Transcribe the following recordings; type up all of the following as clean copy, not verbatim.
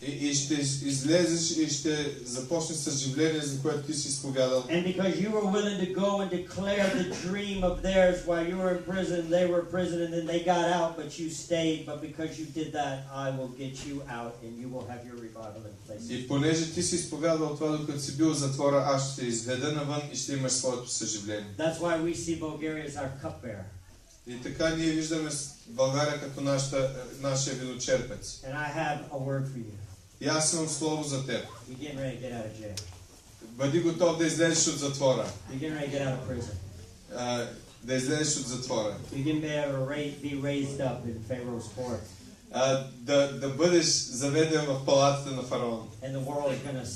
И ще излезеш и ще започнеш съживление, за което ти си изповядал. And because you were willing to go and declare the dream of theirs while you were in prison, they were in prison and then they got out, but you stayed. But because you did that, I will get you out and you will have your revival in place. И понеже ти си изповядал това, докато си бил в затвора, аз ще изведа навън и ще имаш своето съживление. That's why we see Bulgaria as our cupbearer. И така ние виждаме България като нашия виночерпец. And I have a word for you. И аз имам слово за теб. You're getting ready to get out of jail. Бъди готов да излезеш от затвора. You're getting ready to get out of prison. Да излезеш от затвора. You're getting ready to be raised up in Pharaoh's court. Да бъдеш заведен в палатата на фараон. And the world is going to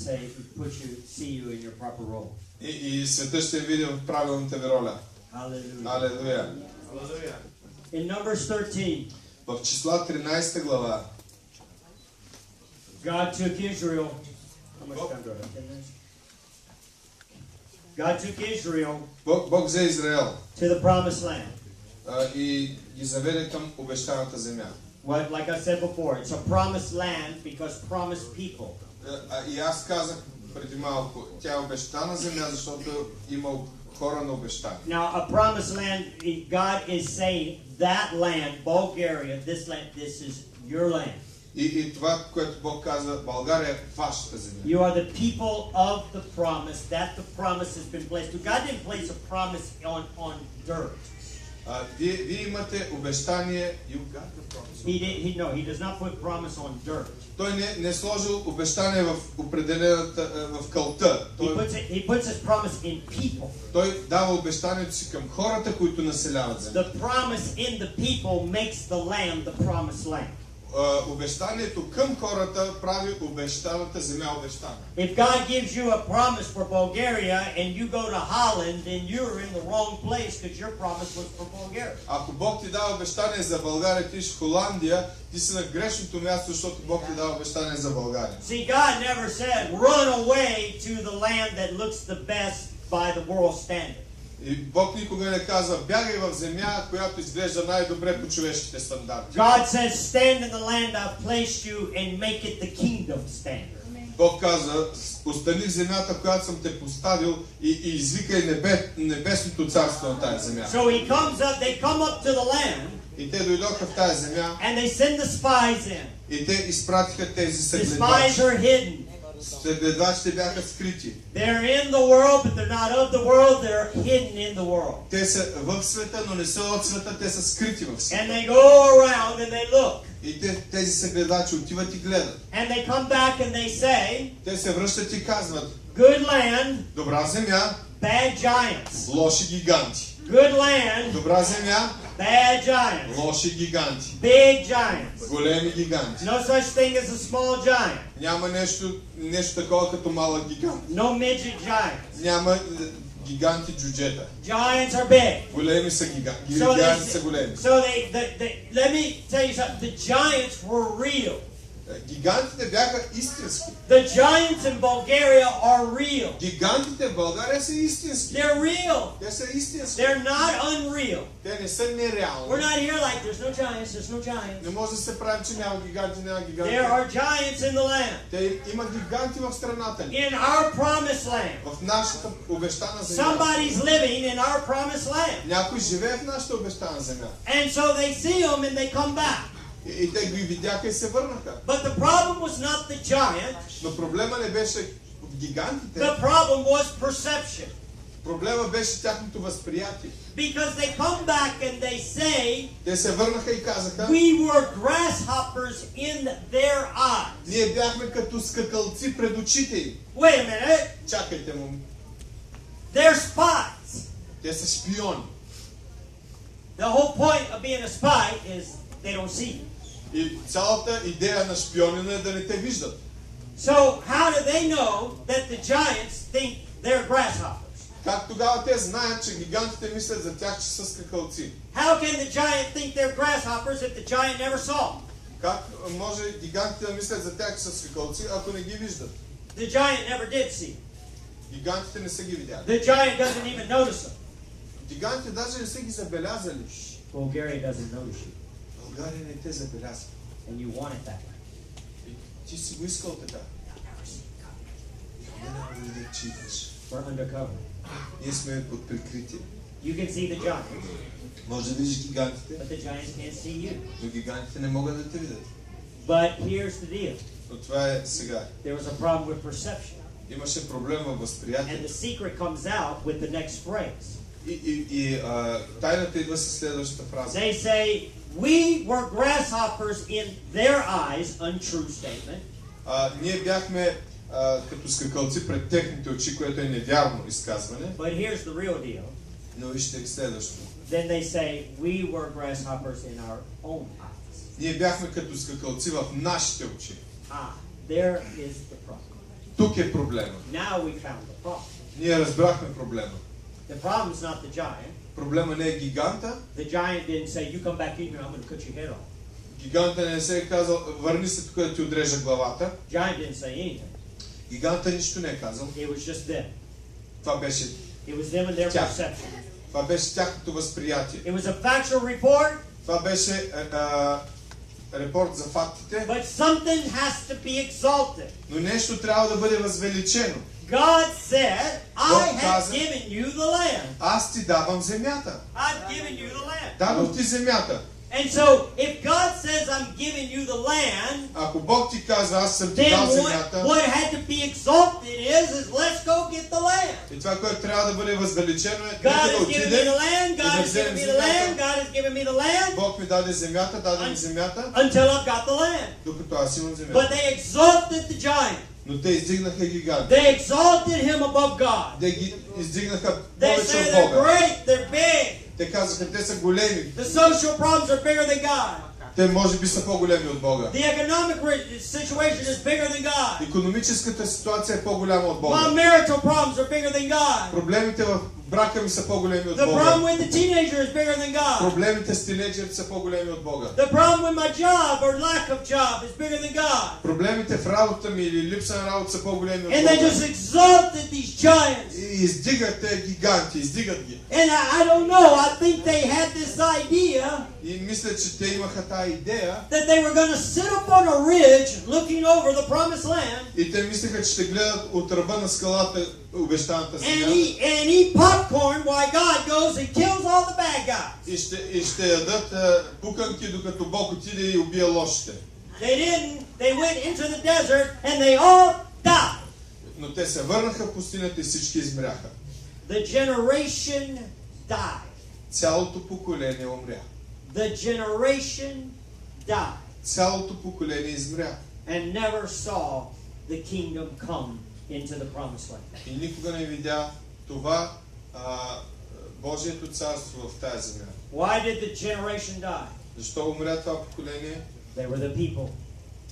see you in your proper role. И света ще види в правилната ви роля. Hallelujah. Алелуя. In Numbers 13, В числа 13 глава God took Israel. How much time do I have? 10 minutes? God took Israel Бог взе Израел to the promised land. И ги заведе към обещаната земя. What, like I said before, it's a promised land because promised people. И аз казах преди малко, тя е обещана земя, защото имал хора на обещание. Now, a promised land, God is saying that land, Bulgaria, this land, this is your land. И това, което Бог казва, България е вашата земя. You are the people of the promise, that the promise has been placed. God didn't place a promise on dirt. Вие имате обещание. You got the promise. He does not put promise on dirt. Той не сложил обещание в определената в кълта. He puts his promise in people. Той дава обещанието си към хората, които населяват земята. The promise in the people makes the land the promised land. Обещанието към хората прави обещаната земя обещана. If God gives you a promise for Bulgaria and you go to Holland, then you're in the wrong place because your promise was for Bulgaria. Ако Бог ти дава обещание за България, ти в Холандия, ти си на грешното място, защото Бог ти дава обещание за България. See, God never said run away to the land that looks the best by the world standard. И Бог никога не казва, бягай в земя, която изглежда най-добре по човешките стандарти. God says, stand in the land I've placed you and make it the kingdom standard. Бог казва, остани в земята, в която съм те поставил и извикай небесното царство на тази земя. So they come up to the land. И те дойдоха в тази земя. And they send the spies in. И те изпратиха тези The spies съгледвачи. are hidden. Съгледвачите бяха скрити. They're in the world, but they're not of the world. They're hidden in the world. Те са в света, но не са от света, те са скрити в света. And they go around and they look. И тези съгледвачи отиват и гледат. And they come back and they say, Те се връщат и казват, good land, добра земя, bad giants. лоши гиганти. Good land, Добра земя, bad giants. лоши гиганти. Big giants. Големи гиганти. No such thing as a small giant. Няма нещо такова като малък гигант. No midget giants. Няма гиганти джуджета. Giants are big. Големи са гиганти. So Гиганти са големи. let me tell you something. The giants were real. Гигантите бяха истински. The giants in Bulgaria are real. Гигантите в България са истински. They're real. Те са истински. They're not unreal. Те не са нереални. We're not here like there's no giants, there's no giants. Не може да се прави, че няма гиганти, няма гиганти. There are giants in the land. Те има гиганти в страната ни. In our promised land. В нашата обещана земя. Somebody's living in our promised land. Някой живее в нашата обещана земя. And so they see them and they come back. И те ги видяха и се върнаха. But the problem was not the giant. Но проблема не беше от гигантите. The problem was perception. Проблема беше тяхното възприятие. Because they come back and they say, Те се върнаха и казаха, we were grasshoppers in their eyes. ние бяхме като скакалци пред очите им. Wait a minute. Чакайте му. They're spies. Те са шпиони. The whole point of being a spy is they don't see you. И цялата идея на шпионина е да не те виждат. So how do they know that the giants think they're grasshoppers? Как тогава те знаят, че гигантите мислят за тях, че са скакалци? How can the giant think they're grasshoppers if the giant never saw them? Как може гигантите да мислят за тях, че са скакалци, ако не ги виждат? The giant never did see them. Гигантите не са ги видяли. The giant doesn't even notice them. Гигантите даже не са ги забелязали. Bulgaria doesn't notice you. България не те забелязва. And you want it that way. Ти си го искал така. Няма да видя, че идваш. We're undercover. Ние сме под прикритие. You can see the giants, Може да видиш гигантите, but the giants can't see you. но гигантите не могат да те видят. But here's the deal. Но това е сега. There was a problem with perception. Имаше проблем във And the възприятието. secret comes out with the next phrase. И тайната идва със следващата фраза. They say, we were grasshoppers in their eyes, untrue statement. Ние бяхме като скакалци пред техните очи, което е невярно изказване. But here's the real deal. Но вижте следващото. Then they say, we were grasshoppers in our own eyes. Ние бяхме като скакалци в нашите очи. There is the problem. Тук е проблема. Now we found the problem. Ние разбрахме проблема. The problem's not the giant. Проблема не е гиганта. The giant didn't say, you come back in here, I'm going to cut your head off. Гиганта не се е казал, върни се тук да ти отрежа главата. Giant didn't say anything. Гиганта нищо не е казал. It was just them. Това беше, It was them and their Tja. perception. това беше тяхното възприятие. It was a factual report, Това беше репорт за фактите, but something has to be exalted. но нещо трябва да бъде възвеличено. God said, I Бог have каза, given you the land. аз ти давам земята. I've given you the land. Дадох ти земята. And so, if God says, I'm giving you the land, Ако Бог ти казва, аз съм ти then дал what земята, had to be exalted is let's go get the land. и това, което трябва да бъде възвеличено е, God нека да has given me отидем the land, God да has given вземем me the land, земята. God has given me the land, Бог ми даде земята, даде ми земята, until I've got the land. докато аз имам But земята. they exalted the giant. Но те издигнаха гиганта. They exalted him above God. Те ги издигнаха They повече say от they're Бога. great, they're big. Те казаха, те са големи. The social problems are bigger than God. Те може би са по-големи от Бога. The economic situation is bigger than God. Икономическата ситуация е по-голяма от My Бога. marital problems are bigger than God. Проблемите в брака ми са по-големи от The problem Бога. with the teenager is bigger than God. Проблемите с тинейджерите са по-големи от Бога. The problem with my job or lack of job is bigger than God. Проблемите в работата ми или липса на работа са по-големи от And they just Бога. exalted these giants. И издигат те гиганти, издигат ги. And I don't know, I think they had this idea И мисля, че те имаха тая идея. that they were going to sit up on a ridge looking over the promised land И те мислеха, че ще гледат от ръба на скалата обещаната земя. and eat popcorn while God goes and kills all the bad guys. И ще ядат пуканки, докато Бог отиде и убие лошите. They didn't. They went into the desert and they all died. Но те се върнаха в пустинята и всички измряха. The generation died. Цялото поколение умря. The generation died Цялото поколение измря. and never saw the kingdom come into the promised land. И никога не видя това Божието царство в тази земя. Why did the generation die? Защо умря това поколение? They were the people.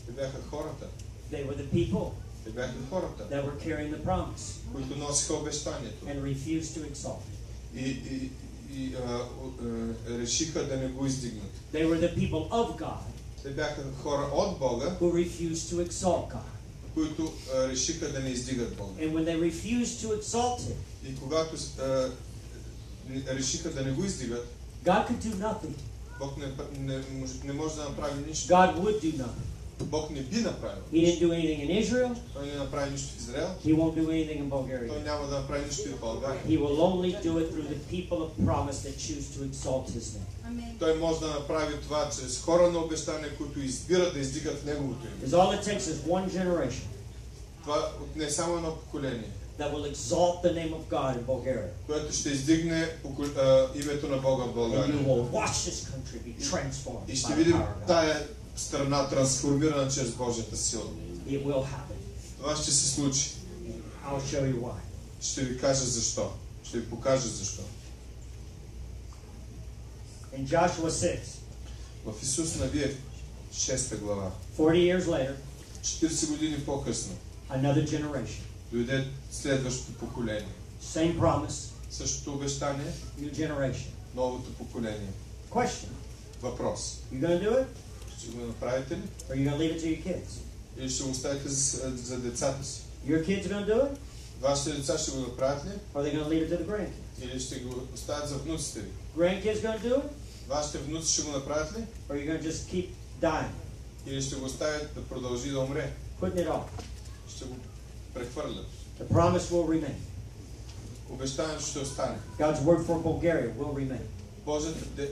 Те бяха хората. They were the people Те бяха хората, that were carrying the promise които носиха обещанието. and refused to exalt it. И решиха да не го издигнат. They were the people of God Те бяха хора от Бога, who refused to exalt God. които решиха да не издигат Бога. And when they refused to exalt Him, И когато решиха да не го издигат, God could do nothing. Бог не може да направи нищо. God would do nothing. Бог не би направил. He didn't do anything in Israel. Той не направи нищо в Израел. He won't do anything in Той Bulgaria. няма да направи нищо и в България. He will only do it through the people of promise that choose to exalt His name. Той може да направи това чрез хора на обещание, които избират да издигат Неговото име. Because all it takes is one generation Това не е само едно поколение, that will exalt the name of God in Bulgaria. което ще издигне името на Бога в And България. you will watch this country be transformed И ще by the видим power of God. тая страна трансформирана чрез Божията сила. It will happen. Това ще се случи. I'll show you why. Ще ви кажа защо. Ще ви покажа защо. In Joshua 6, В Исус Навие 6 глава, 40 years later, 40 години по-късно, another generation. дойде следващото поколение. Same promise, Същото обещание, new generation. новото поколение. Question. Въпрос. You going to do it? Ще го направите ли? Or you going to leave it to your kids? Или ще го оставите за децата си? Your kids are going to do it? Вашите деца ще го направят ли? Or are they going to leave it to the grandkids? Или ще го оставят за внуците ви? Grandkids going to do it? Вашите внуци ще го направят ли? Or are you going to just keep dying? Или ще го оставят да продължи да умре? putting it off. ще го прехвърлят. The promise will remain. Обещанието ще остане. God's word for Bulgaria will remain Божията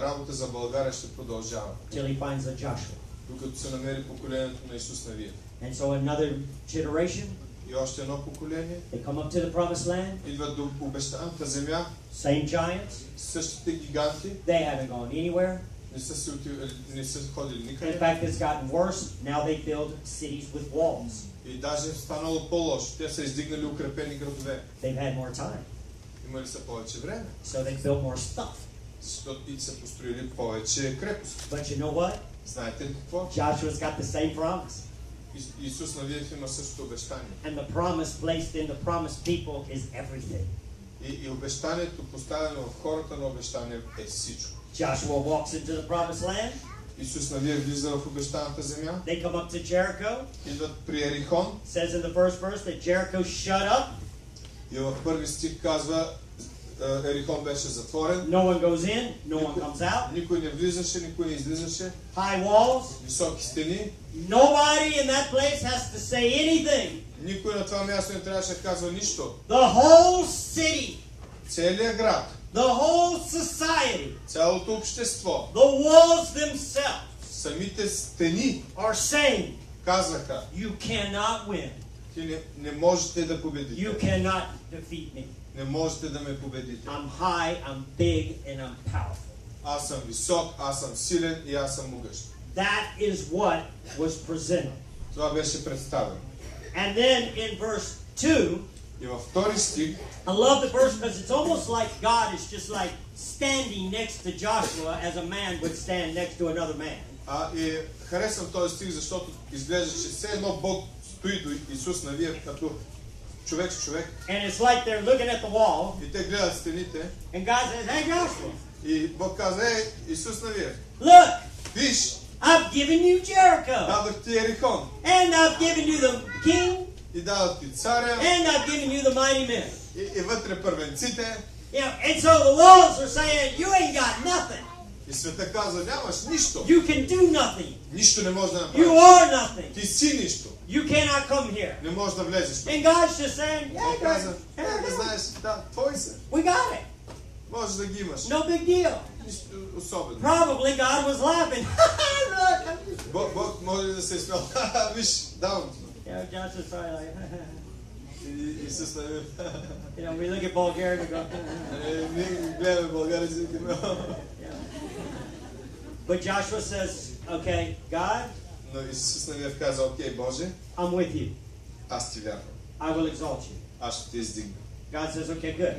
работа за България ще продължава, till He finds a Joshua. докато се намери поколението на Исус Навия. And so another generation, И още едно поколение they come up to the promised land, идват до обещаната земя, same giants. същите гиганти, They haven't gone anywhere. не са ходили In никъде. fact, it's gotten worse. Now they build cities with walls. И даже станало по-лошо. Те са издигнали укрепени градове. They've had more time, Имали са повече време, so they built more stuff. защото и са построили повече крепости. But you know what? Знаете ли какво? Joshua's got the same promise. Исус Навиев има същото обещание. And the promise placed in the promised people is everything. И обещанието, поставено в хората на обещание, е всичко. Joshua walks into the promised land. Исус Навиев влиза в обещаната земя. They come up to Jericho. Идват при Ерихон. Says in the first verse that Jericho shut up. И в първи стих казва, Ерихон беше затворен. No one goes in, no one comes out. Никой не влизаше, никой не излизаше. High walls. Високи стени. Nobody in that place has to say anything. Никой на това място не трябваше да казва нищо. The whole city, Целият град, the whole society, цялото общество, the walls themselves самите стени are saying, казваха, you cannot win. ти не можете да победите. You cannot defeat me. Не можете да ме победите. I'm high, I'm big, and I'm powerful. Аз съм висок, аз съм силен и аз съм могъщ. That is what was presented. Това беше представено. And then in verse 2, И във втори стих, I love the verse because it's almost like God is just like standing next to Joshua as a man would stand next to another man. и харесвам този стих, защото изглежда, че все едно Бог стои до Исус Навиев като човек с човек. And it's like they're looking at the wall, И те гледат стените. and God says, hey Joshua, И Бог каза, Исус Навиев, look, виж, I've given you Jericho, дадох ти Ерихон. and I've given you the king, И дадох ти царя. and I've given you the mighty men. И вътре първенците. You know, and so the walls are saying, you ain't got nothing. И света казва, нямаш нищо. You can do nothing. Нищо не можеш да You направиш. are nothing. Ти си нищо. You cannot come here. Не можеш да влезеш тук. And God's just saying, Бог yeah, каза, God, знаеш, да, твои са. we got it. Можеш да ги имаш. No big deal. Нищо особено. Probably God was laughing. Look, I'm just... Бог може да се е смял. Виж, давам ти. You know, Josh's probably like, И Исус Навиев. you know, we look at Bulgaria and we go, Ние гледаме България и си викаме. yeah. But Joshua says, okay, God, Но Исус Навиев каза, окей, Боже, I'm with you. аз ти вярвам. I will exalt you. Аз ще те издигна. God says, okay, good.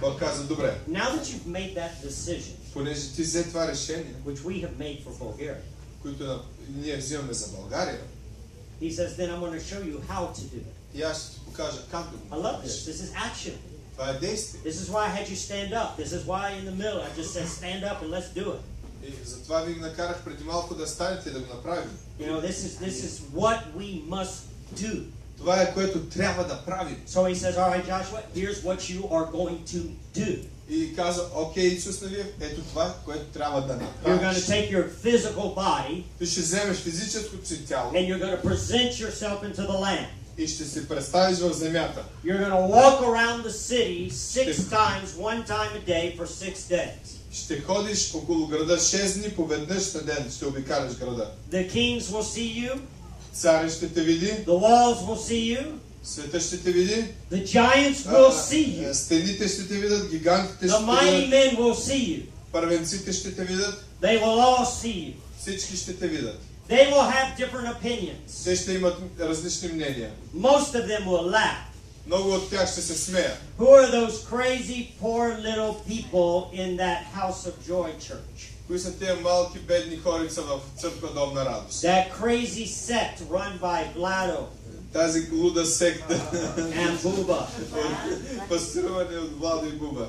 Бог каза, добре, Now that you've made that decision, понеже ти взе това решение, which we have made for Bulgaria, които ние взимаме за България, he says, then I'm going to show you how to do it. и аз ще ти покажа как да I го love правиш. this. This is action. Това е действие. This is why I had you stand up. This is why in the middle I just said stand up and let's do it. И затова ви накарах преди малко да станете и да го направим. You know, this is what we must do. Това е което трябва да правим. So he says, all right, Joshua, here's what you are going to do. И каза, окей, Исус Навиев, ето това, което трябва да You're going to направиш. take your physical body Ти ще вземеш физическото си тяло and you're going to present yourself into the land. и ще се представиш в земята. You're going to walk around the city 6 times, 1 time a day for 6 days. Ще ходиш около града 6 дни по веднъж на ден, ще обикаляш града. The kings will see you. Царят ще те види, The walls will see you. света ще те види, The giants will see you. стените ще те видят, гигантите The ще те mighty видят, men will see you. първенците ще те видят, They will all see you. всички ще те видят. They will have different opinions. Те ще имат различни мнения. Most of them will laugh. Много от тях ще се смеят. Who are those crazy, poor little people in that House of Joy church? Кои са тия малки бедни хорица в църква Дом на радост? That crazy sect run by Vlado Тази луда секта, and Buba. пастируване от Владо и Буба.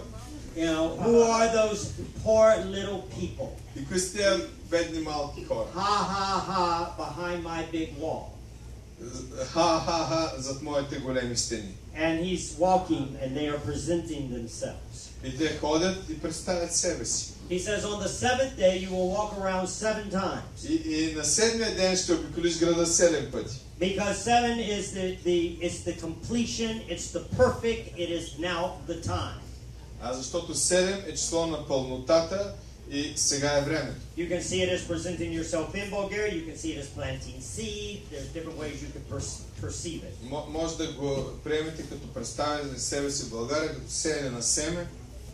You know, who are those poor little people? И кои са тия бедни малки хора? Ha ha ha behind my big wall. Ха-ха-ха зад моите големи стени. And he's walking and they are presenting themselves. И те ходят и представят себе си. He says, on the seventh day you will walk around 7 times. И на седмия ден ще обиколиш града 7 пъти. Because 7 is it's the completion, it's the perfect, it is now the time. Защото 7 е число на пълнотата и сега е времето. You can see it as presenting yourself in Bulgaria, you can see it as planting seed, there's different ways you can perceive it. Може да го приемете като представяне на себе си в България, като сеяне на семе.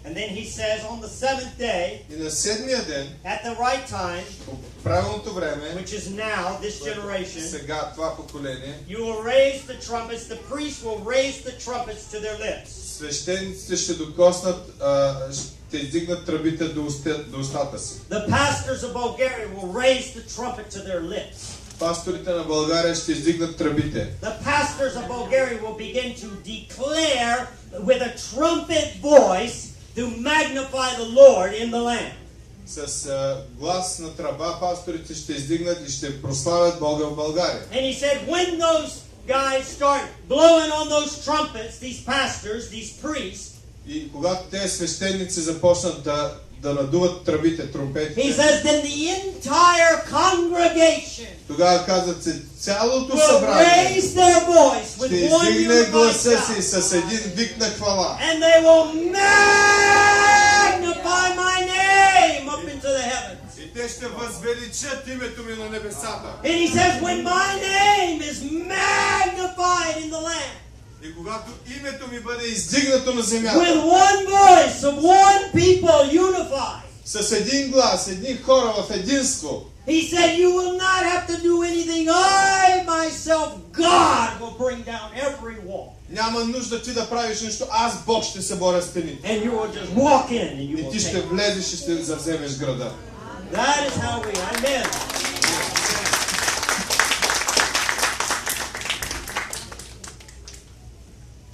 And then he says on the 7th day, И на седмия ден, at the right time, по правилното време, which is now, this generation, сега това поколение, you will raise the trumpets, the priests will raise the trumpets to their lips. свещениците ще докоснат, ще издигнат тръбите до устата си. The pastors of Bulgaria will raise the trumpet to their lips. Пасторите на България ще издигнат тръбите. The pastors of Bulgaria will begin to declare with a trumpet voice to magnify the Lord in the land. С глас на тръба пасторите ще издигнат и ще прославят Бога в България. And he said, when those guys start blowing on those trumpets, these pastors, these priests, И когато те свещеници започнат да надуват тръбите, he тромпетите, says, then the entire congregation тогава казват се цялото will събрание raise their voice ще with one издигне unified гласа си sound, с един вик на хвала. and they will magnify my name up into the heavens. И те ще възвеличат името ми на небесата. And he says, when my name is magnified in the land, И когато името ми бъде издигнато на with земята, one voice of one people unified, с един глас, едни хора в единство, he said, you will not have to do anything. I myself, God, will bring down every wall. няма нужда ти да правиш нищо, аз Бог ще съборя стените. And you will just walk in and you И will ти ще take. влезеш и ще завземеш града. That is how we, amen.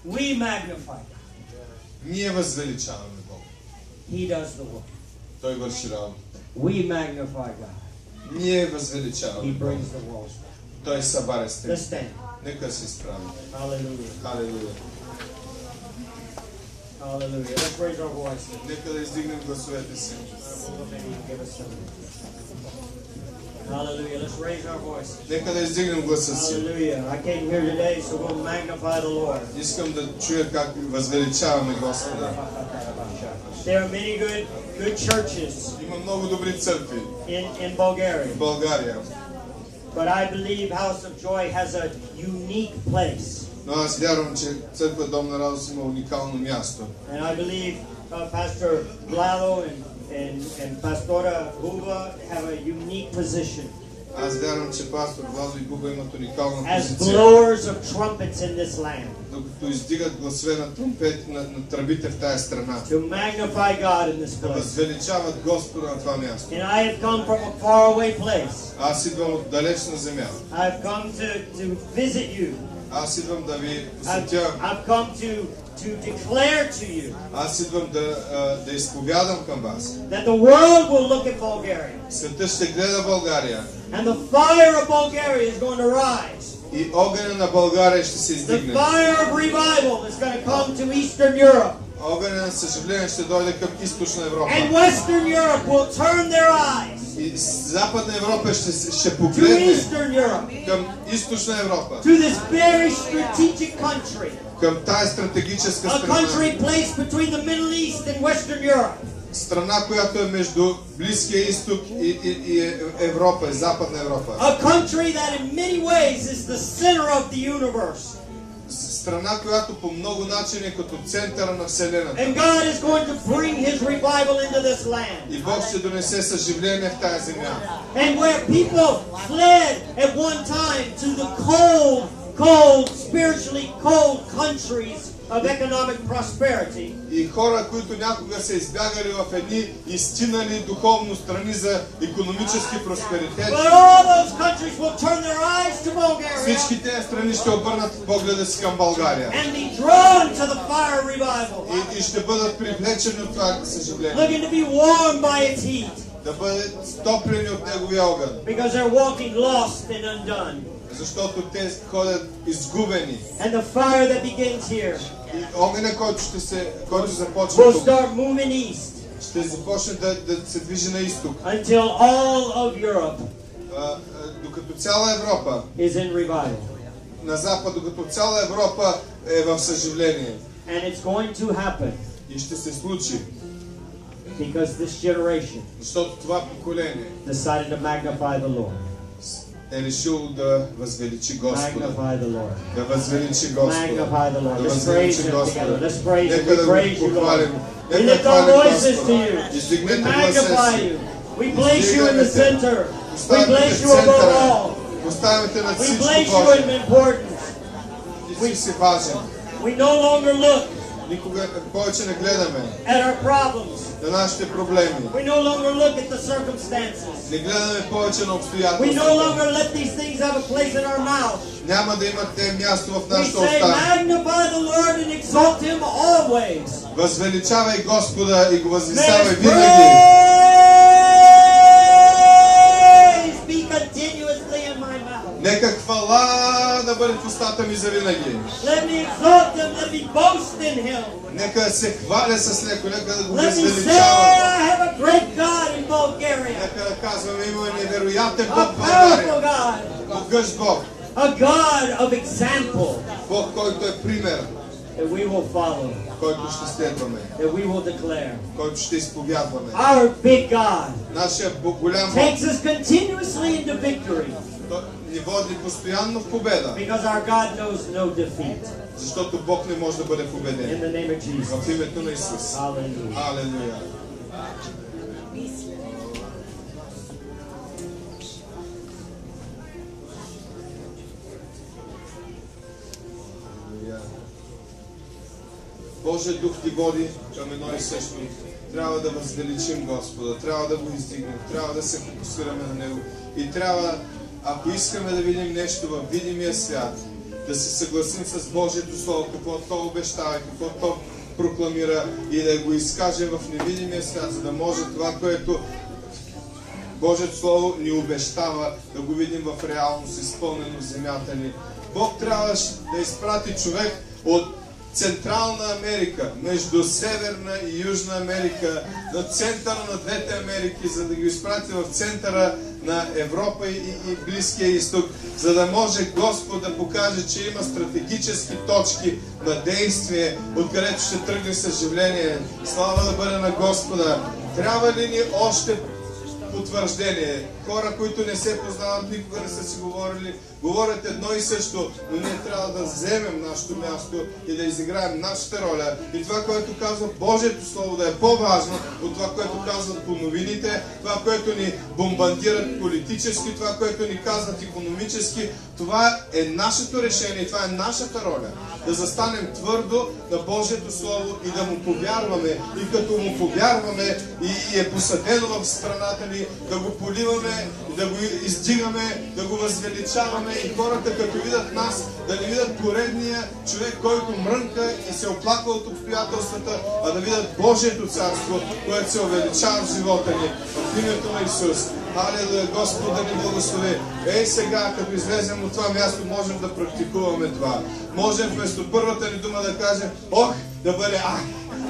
We magnify God. Ние възвеличаваме Бог. He does the work. Той върши работа. We magnify God. Ние He възвеличаваме Бог. brings the walls down. Той събаря Let's стените. stand. Нека се изправим. Hallelujah. Халелуя. Hallelujah. Let's raise our voices. Нека да издигнем гласовете си. Hallelujah. Let's raise our voices. Нека да издигнем гласа си. Hallelujah. I came here today, so we'll magnify the Lord. Искам да чуя как възвеличаваме Господа. There are many good churches Има много добри църкви in Bulgaria, в България. but I believe House of Joy has a unique place. Но аз вярвам, че църква Дом на радост има уникално място. And I believe Pastor Vlado and Pastora Huba have a unique position Аз вярвам, че пастор Владо и Буба имат уникална as позиция. blowers of trumpets in this land Докато издигат гласове на тромпети на тръбите в тая страна. to magnify God in this Да place. възвеличават Господа на това място. And I have come from a faraway place. Аз идвам от далечна земя. I've come to visit you. Аз идвам да ви I've, посетя. I've come to declare to you Аз идвам да изповядам към вас. that the world will look at Bulgaria. Светът ще гледа България And the fire of Bulgaria is going to rise. и огъня на България ще се The издигне. fire of revival is going to come to Eastern Europe. Огъня на съжаление ще дойде към източна Европа. And Western Europe will turn their eyes И Западна Европа ще to погледне Eastern Europe, към източна Европа. to this very strategic country, Към тая стратегическа a страна. country placed between the Middle East and Western Europe. Страна, която е между Близкия изток и Европа, и Западна Европа. A country that in many ways is the center of the universe. Страна, която по много начини е като центъра на Вселената. And God is going to bring His revival into this land. И Бог ще донесе съживление в тая земя. And where people fled at one time to the cold, spiritually cold countries of economic prosperity, И хора, които някога са избягали в едни изтинали духовно страни за икономически просперитет. but all those countries will turn their eyes to Bulgaria Всички тези страни ще обърнат погледа си към България. and be drawn to the fire revival, И ще бъдат привлечени от това съживление. looking to be warmed by its heat, Да бъдат стоплени от неговия огън. because they're walking lost and undone. Защото те ходят изгубени. And the fire that begins here И огъня, който започва will тук, start moving east ще започне да се движи на изток. until all of Europe Докато цяла Европа is in revival. на запад, докато цяла Европа е в съживление. And it's going to happen И ще се случи, because this generation защото това поколение decided to magnify the Lord. е решило да възвеличи Господа. Magnify the Lord. Да възвеличи Господа. Magnify the Lord. Да Let's praise възвеличи Him together. Господа. Let's praise Him. Нека We да го praise you, Lord. похвалим. We Нека lift our хвалим voices to Господа. you. We Издигнете гласа magnify си. you. We place you in the center. We Поставяме place те you в above центъра. all. Поставяме те над We всичко place you in Боже. importance. Ти си важен. We no longer look Никога повече не гледаме at our problems. на нашите проблеми. We no longer look at the circumstances. Не гледаме повече на We no обстоятелствата. longer let these things have a place in our mouth. Няма да имат те място в We нашата say, уста. magnify the Lord and exalt Him always. Възвеличавай Господа и го May възвисявай His винаги. praise be continuously in my mouth. Нека хвала да бъде в устата ми завинаги. Let me exalt Him. Let me boast in Him. Нека се хваля с него, нека да го Let me say, възвеличавам. I have a great God in Bulgaria. Нека да казваме, имаме невероятен A Бог в powerful България. God. Могъщ Бог. A God of example Бог, който е пример, that we will follow, който ще следваме, that we will declare. който ще изповядваме. Our big God Нашия голям Бог takes us continuously into victory той ни води постоянно в победа, because our God knows no defeat. защото Бог не може да бъде In победен. the name of Jesus. В името на Исус. Hallelujah. Алелуя. Божия дух ти води към едно и също. Трябва да възвеличим Господа, трябва да го издигнем, трябва да се фокусираме на Него. И трябва, ако искаме да видим нещо във видимия свят, да се съгласим с Божието Слово, какво То обещава, какво То прокламира и да го изкажем в невидимия свят, за да може това, което Божието Слово ни обещава, да го видим в реалност, изпълнено в земята ни. Бог трябваше да изпрати човек от Централна Америка, между Северна и Южна Америка, на центъра на двете Америки, за да ги изпрати в центъра на Европа и Близкия изток, за да може Господ да покаже, че има стратегически точки на действие, откъдето ще тръгне съживление. Слава да бъде на Господа! Трябва ли ни още потвърждение? Хора, които не се познават, никога не са си говорили, говорят едно и също, но ние трябва да вземем нашето място и да изиграем нашата роля. И това, което казва Божието Слово, да е по-важно от това, което казват по новините, това, което ни бомбардират политически, това, което ни казват икономически. Това е нашето решение, това е нашата роля. Да застанем твърдо на Божието Слово и да му повярваме. И като му повярваме и е посадено в страната ни, да го поливаме, да го издигаме, да го възвеличаваме и хората като видят нас, да не видят поредния човек, който мрънка и се оплаква от обстоятелствата, а да видят Божието царство, което се увеличава в живота ни. В името на Исус. Алелуя, Господ да ни благослови. Ей сега, като излезем от това място, можем да практикуваме това. Можем вместо първата ни дума да кажем ох, да бъде ах.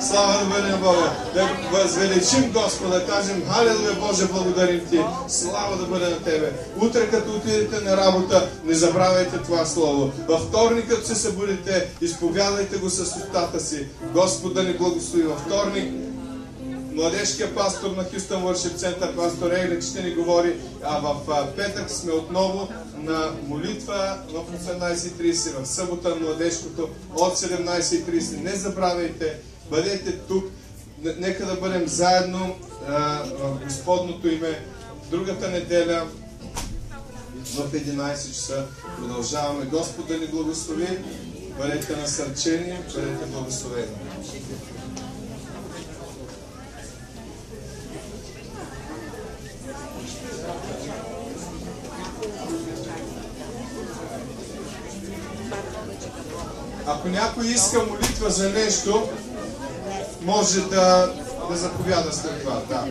Слава да бъде на Бога. Да възвеличим Господа, да кажем Халелуя, Боже, благодарим Ти. Слава да бъде на Тебе. Утре, като отидете на работа, не забравяйте това слово. Във вторник, като се събудите, изповядайте го с устата си. Господ да ни благослови. Във вторник младежкият пастор на Хюстън Worship Center, пастор Ейлик, ще ни говори, а в петък сме отново на молитва в 18:30, в събота младежкото от 17:30. Не забравяйте, бъдете тук, нека да бъдем заедно в Господното име. Другата неделя в 11 часа продължаваме. Господ да ни благослови, бъдете насърчени, бъдете благословени. Ако някой иска молитва за нещо, може да заповяда след това. Да.